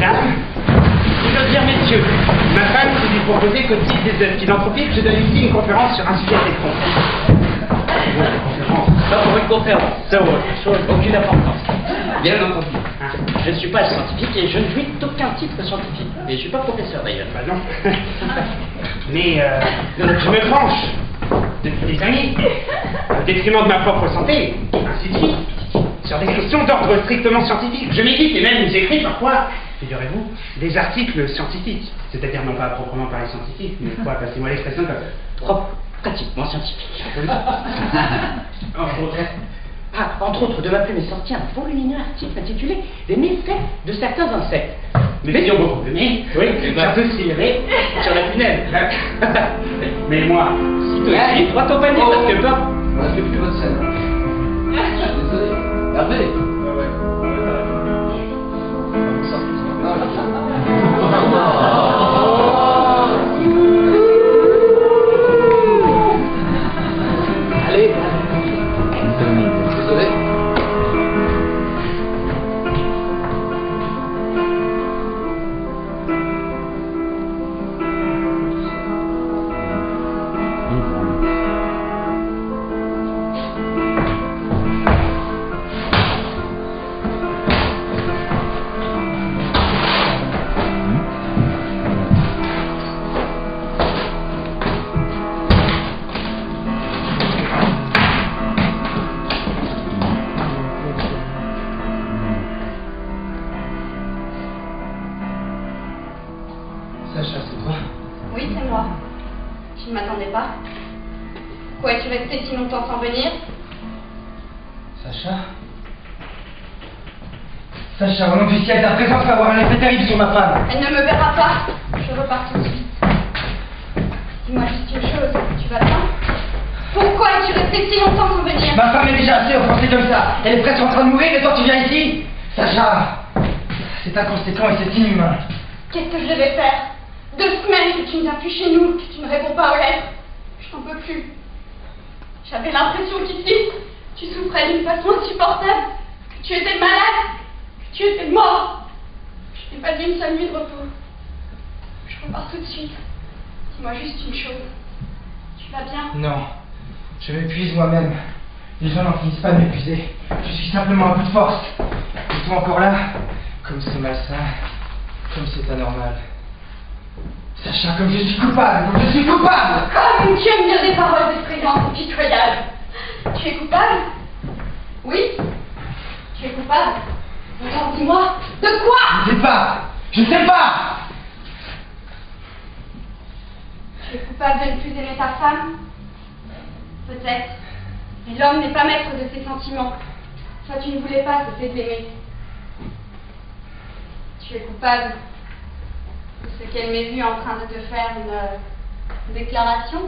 Mesdames, je veux dire messieurs, ma femme s'est lui proposer qu'au titre des œuvres philanthropiques, je donne ici une conférence sur un sujet quelconque. Ça, pour une conférence, ça chose aucune importance. Bien entendu. Je ne suis pas scientifique et je ne jouis d'aucun titre scientifique. Et je ne suis pas professeur d'ailleurs. Bah non. Mais je me penche depuis des années, au détriment de ma propre santé, ainsi de suite, sur des questions d'ordre strictement scientifique. Je médite et même j'écris parfois, figurez-vous, des articles scientifiques. C'est-à-dire non pas proprement parler scientifique, mais quoi, passez-moi l'expression comme pratiquement scientifique. Entre autres, de ma plume est sorti un volumineux article intitulé Les méfaits de certains insectes. Mais si on beaucoup aimé, oui, surtout s'il y avait sur la prunelle. Mais moi, si toi aussi, toi ton panier, parce que pas. On a fait plus votre scène. Je suis désolé. Hervé. Ouais. Allez. Désolé. Sacha, c'est toi? Oui, c'est moi. Tu ne m'attendais pas? Pourquoi es-tu resté si longtemps sans venir? Sacha? Sacha, au nom du ciel, ta présence va avoir un effet terrible sur ma femme. Elle ne me verra pas. Je repars tout de suite. Dis-moi juste une chose. Tu vas bien? Pourquoi es-tu resté si longtemps sans venir? Ma femme est déjà assez offensée comme ça. Elle est presque en train de mourir et toi tu viens ici? Sacha, c'est inconséquent et c'est inhumain. Qu'est-ce que je devais faire? 2 semaines que tu ne viens plus chez nous, que tu ne réponds pas aux lettres. Je n'en peux plus. J'avais l'impression qu'ici, tu souffrais d'une façon insupportable, que tu étais malade, que tu étais mort. Je n'ai pas eu une seule nuit de repos. Je repars tout de suite. Dis-moi juste une chose. Tu vas bien? Non, je m'épuise moi-même. Les gens n'en finissent pas de m'épuiser. Je suis simplement à bout de force. Et toi encore là? Comme c'est malsain, comme c'est anormal. Sacha, comme je suis coupable, comme je suis coupable! Comme tu aimes dire des paroles effrayantes et pitoyables. Tu es coupable? Oui? Tu es coupable? Alors dis-moi, de quoi? Je ne sais pas! Je ne sais pas! Tu es coupable de ne plus aimer ta femme? Peut-être. Mais l'homme n'est pas maître de ses sentiments. Toi, tu ne voulais pas cesser de l'aimer. Tu es coupable de ce qu'elle m'ait vu en train de te faire une déclaration?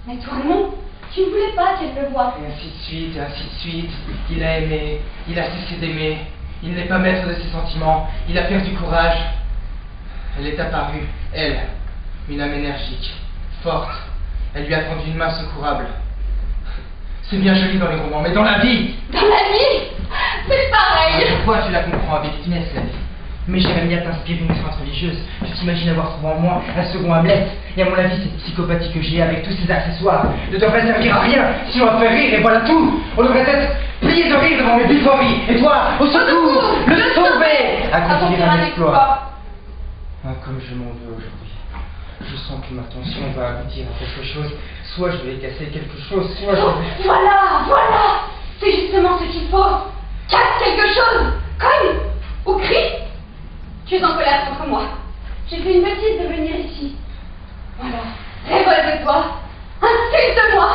Mais toi, non. Tu ne voulais pas qu'elle le voie. Et ainsi de suite, et ainsi de suite. Il a aimé, il a cessé d'aimer. Il n'est pas maître de ses sentiments. Il a perdu courage. Elle est apparue, elle, une âme énergique, forte. Elle lui a tendu une main secourable. C'est bien joli dans les romans, mais dans la vie! Dans la vie? C'est pareil! Pourquoi tu la comprends avec finesse, la vie? Mais j'aimerais bien t'inspirer une crainte religieuse. Tu t'imagines avoir trouvé en moi un second Hamlet. Et à mon avis, cette psychopathie que j'ai avec tous ces accessoires ne devrait servir à rien, sinon à faire rire, et voilà tout. On devrait être plié de rire devant mes biffories. Et toi, au secours, le sauver, accomplir un exploit. Ah, comme je m'en veux aujourd'hui. Je sens que ma tension va aboutir à quelque chose. Soit je vais casser quelque chose, soit je... Voilà! C'est justement ce qu'il faut. Casse quelque chose. Cogne ou crie. Tu es en colère contre moi. J'ai fait une bêtise de venir ici. Voilà. Révolte-toi. Insulte-moi.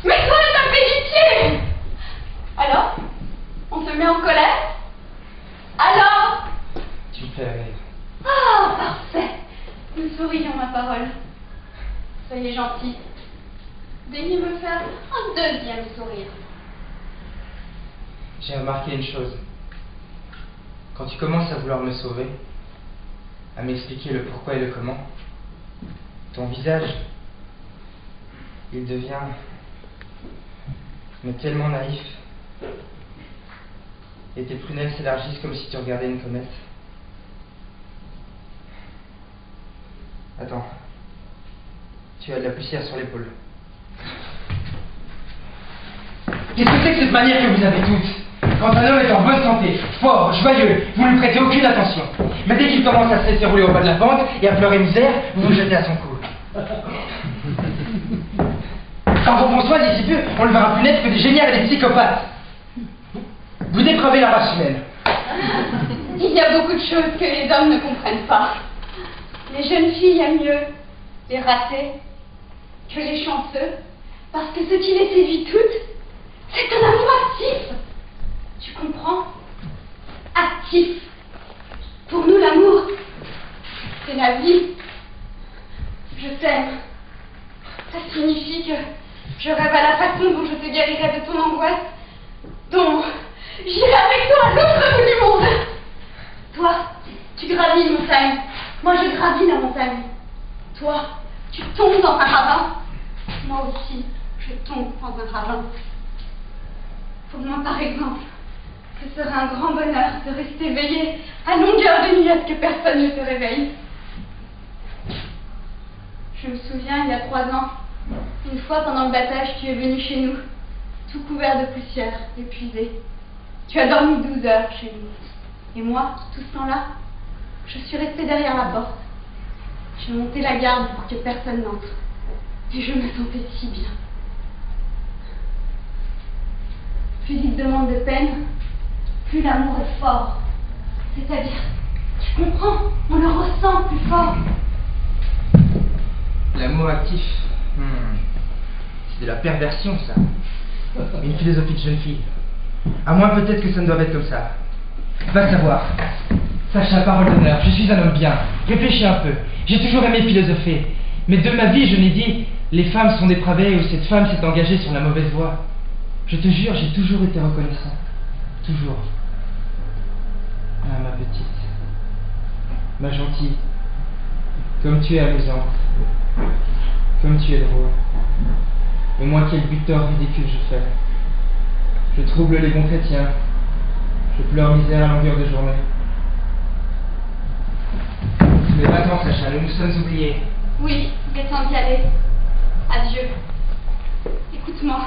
Mais toi, ça me fait pitié. Alors? On se met en colère? Alors? Tu me fais rire. Ah, parfait. Nous sourions, ma parole. Soyez gentils. Daignez me faire un 2e sourire. J'ai remarqué une chose. Quand tu commences à vouloir me sauver, à m'expliquer le pourquoi et le comment, ton visage, il devient mais tellement naïf. Et tes prunelles s'élargissent comme si tu regardais une comète. Attends. Tu as de la poussière sur l'épaule. Qu'est-ce que c'est que cette manière que vous avez toutes? Quand un homme est en bonne santé, fort, joyeux, vous ne lui prêtez aucune attention. Mais dès qu'il commence à se laisser rouler au bas de la pente et à pleurer misère, vous vous jetez à son cou. Quand vous prend soin d'ici peu, on ne verra plus naître que des géniales et des psychopathes. Vous dépravez la race humaine. Il y a beaucoup de choses que les hommes ne comprennent pas. Les jeunes filles aiment mieux les ratés que les chanceux, parce que ce qui les séduit toutes, c'est un amour actif. Tu comprends? Actif. Pour nous, l'amour, c'est la vie. Je t'aime. Ça signifie que je rêve à la façon dont je te guérirai de ton angoisse, dont j'irai avec toi à l'autre bout du monde. Toi, tu gravis une montagne. Moi, je gravis la montagne. Toi, tu tombes dans un ravin. Moi aussi, je tombe dans un ravin. Pour moi, par exemple, ce serait un grand bonheur de rester éveillé à longueur de nuit à ce que personne ne se réveille. Je me souviens, il y a 3 ans, une fois pendant le battage, tu es venu chez nous, tout couvert de poussière, épuisé. Tu as dormi 12 heures chez nous. Et moi, tout ce temps-là, je suis restée derrière la porte. J'ai monté la garde pour que personne n'entre. Et je me sentais si bien. Plus il te demande de peine, plus l'amour est fort. C'est-à-dire, tu comprends, on le ressent plus fort. L'amour actif. C'est de la perversion, ça. Une philosophie de jeune fille. À moins peut-être que ça ne doit être comme ça. Va savoir. Sache la parole d'honneur, je suis un homme bien. Réfléchis un peu. J'ai toujours aimé philosopher. Mais de ma vie, je n'ai dit, les femmes sont dépravées ou cette femme s'est engagée sur la mauvaise voie. Je te jure, j'ai toujours été reconnaissant. Toujours. Ah, ma petite. Ma gentille. Comme tu es amusante. Comme tu es drôle. Et moi, quel but tort ridicule je fais. Je trouble les bons chrétiens. Je pleure misère à longueur de journée. Mais maintenant, Sacha, nous nous sommes oubliés. Oui, il est temps d'y aller. Adieu. Écoute-moi.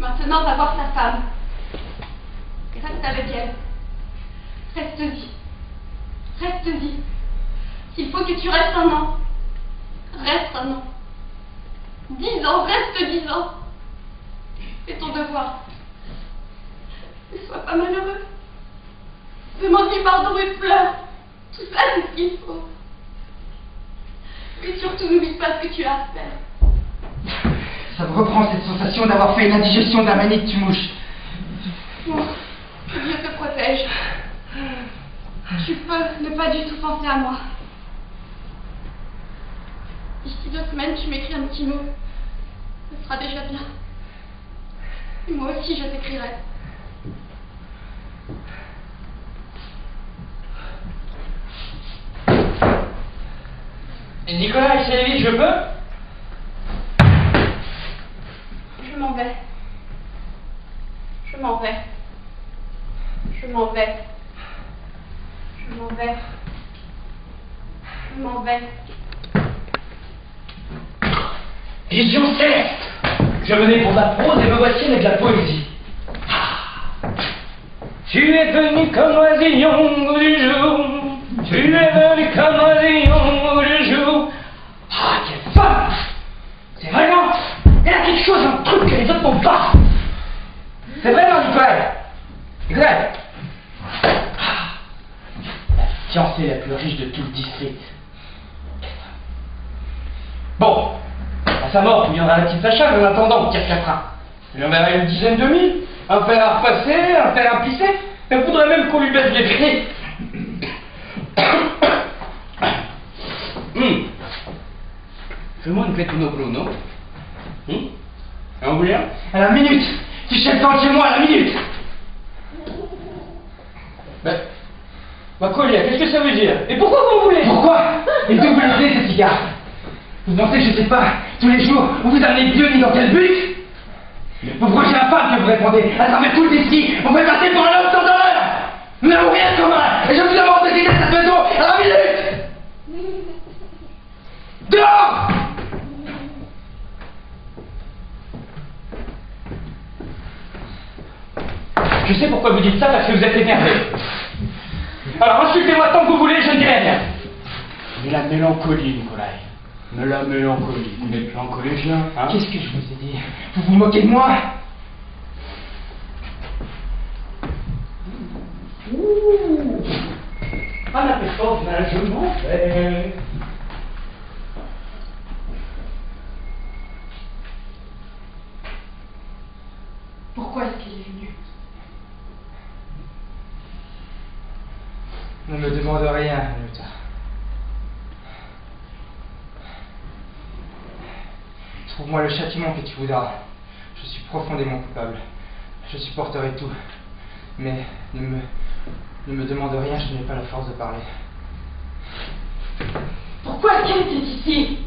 Maintenant, va voir ta femme. Reste avec elle. Reste-y. Reste-y. S'il faut que tu restes 1 an, reste 1 an. 10 ans, reste 10 ans. Fais ton devoir. Ne sois pas malheureux. Demande-lui pardon et pleure. Tout ça, c'est ce qu'il faut. Et surtout, n'oublie pas ce que tu as à faire. Ça me reprend cette sensation d'avoir fait une indigestion d'un mané que tu mouches. Bon, que Dieu te protège. Tu peux ne pas du tout penser à moi. D'ici 2 semaines, tu m'écris un petit mot. Ce sera déjà bien. Et moi aussi, je t'écrirai. Et Nicolas Alexeyevitch, je peux? Je m'en vais. Je m'en vais. Je m'en vais. Je m'en vais. Je m'en vais. Vision céleste! Je venais pour de la prose et me voici avec de la poésie. Tu es venu comme oisillon au du jour. Tu es venu comme oisillon au du jour. Ah, quelle femme! C'est vraiment... Elle a quelque chose, un truc que les autres n'ont pas. C'est vrai, non, Nicolas? Exact. La fiancée la plus riche de tout le district. Bon, à sa mort, tu viendras à la petite Sacha, mais en attendant, tire 4 ans. Il y en a une dizaine de mille, un fer à repasser, un fer à pisser. Elle voudrait même qu'on lui baisse les pieds. Fais-moi une Petino Bruno. Un bouillon? À la minute. Tu chèques dans chez moi à la minute. Bah Collier, qu'est-ce que ça veut dire? Et pourquoi vous voulez? Pourquoi? Et d'où vous le savez, ce cigare? Vous pensez que je sais pas, tous les jours, où vous amenez Dieu ni dans quel but? Pourquoi j'ai la femme que vous répondez? À travers tout le défi, on fait passer pour un homme sans honneur. Nous n'avons rien de commun, et je vous demande de quitter cette maison à la minute. Je sais pourquoi vous dites ça, parce que vous êtes énervé. Alors insultez-moi tant que vous voulez, je ne dirai rien. Mais la mélancolie, Nikolai. Mais la mélancolie. Vous n'êtes plus en collégien, hein? Qu'est-ce que je vous ai dit? Vous vous moquez de moi? Ouh. Un appétant, je m'en vais. Pourquoi est-ce qu'il est venu? Ne me demande rien, Anita. Trouve-moi le châtiment que tu voudras. Je suis profondément coupable. Je supporterai tout. Mais ne me demande rien, je n'ai pas la force de parler. Pourquoi est-ce qu'elle était ici?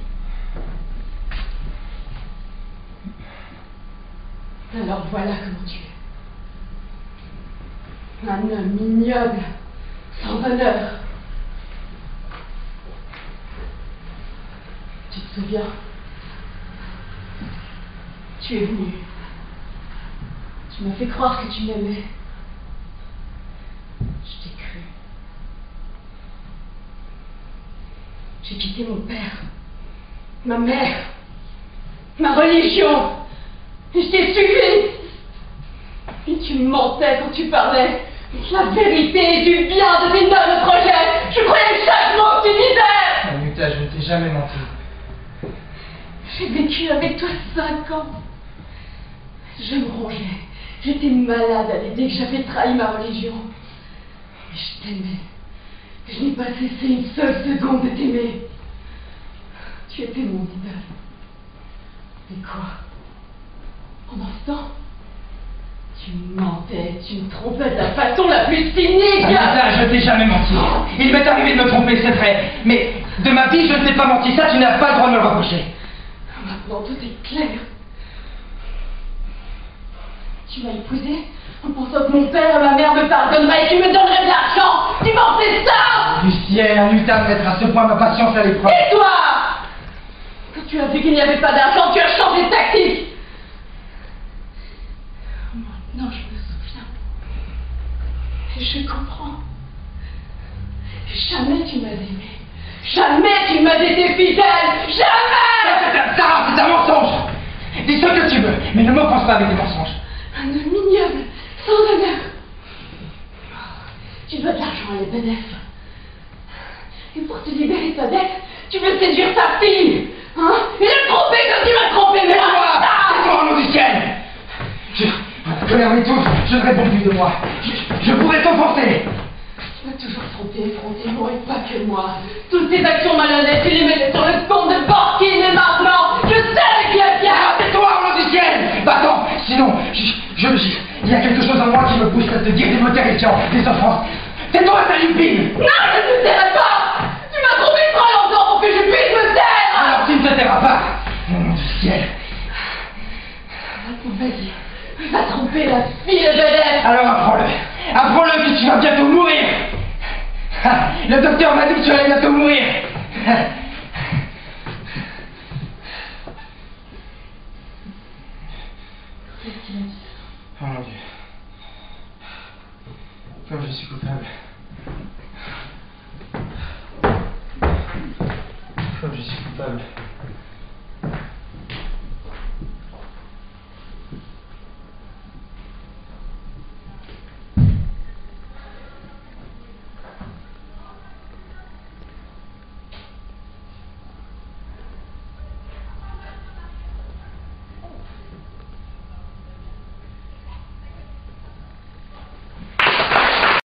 Alors voilà comment tu es. Un homme ignoble, sans honneur. Tu te souviens? Tu es venu. Tu m'as fait croire que tu m'aimais. Je t'ai cru. J'ai quitté mon père, ma mère, ma religion. Et je t'ai suivi. Et tu mentais quand tu parlais. La vérité et du bien de tes nobles projets. Je croyais chaque mot que tu disais. Anita, je ne t'ai jamais menti. J'ai vécu avec toi 5 ans. Je me rongeais. J'étais malade à l'idée que j'avais trahi ma religion. Et je t'aimais. Je n'ai pas cessé une seule seconde de t'aimer. Tu étais mon idole. Et quoi? Pendant ce temps, tu mentais, tu me trompais de la façon la plus cynique. Anita, je ne t'ai jamais menti. Il m'est arrivé de me tromper, c'est vrai. Mais de ma vie, je ne t'ai pas menti. Ça, tu n'as pas le droit de me le reprocher. Maintenant, tout est clair. Tu m'as épousée en pensant que mon père et ma mère me pardonneraient et qu'ils me donneraient de l'argent. Tu pensais ça? Lucien, Anita, de mettre à ce point ma patience à l'épreuve. Et toi? Quand tu as vu qu'il n'y avait pas d'argent, tu as changé de tactique. Maintenant, je me souviens. Et je comprends. Jamais tu m'as aimé. Jamais tu m'as été fidèle. Jamais! C'est un mensonge. Dis ce que tu veux, mais ne m'offense pas avec des mensonges. Un homme ignoble, sans honneur. Tu dois de l'argent à l'EPNF. Et pour te libérer de ta dette, tu veux séduire ta fille. Hein? Et le tromper comme tu m'as trompé, mais Tais-toi, au nom du ciel! Je l'ai tous, je ne réponds plus de moi. Je pourrais t'offenser. Tu m'as toujours trompé, effrontément, et pas que moi. Toutes tes actions malhonnêtes, tu les mettais sur le compte de Borkin et maintenant, je sais qui est bien. Tais-toi, au nom du ciel! Bah attends, sinon, il y a quelque chose en moi qui me pousse à te dire des mots terrifiants, des offenses. Tais-toi, ta lupine! Non, je ne te tairai pas. Tu m'as trompé trop longtemps pour que je puisse me taire. Alors tu ne te tairas pas, au nom du ciel. Vas-y, va tromper la fille de Genève. Alors apprends-le, apprends-le que tu vas bientôt mourir. Le docteur m'a dit que tu allais bientôt mourir. Oh mon Dieu. Comme je suis coupable. Comme je suis coupable.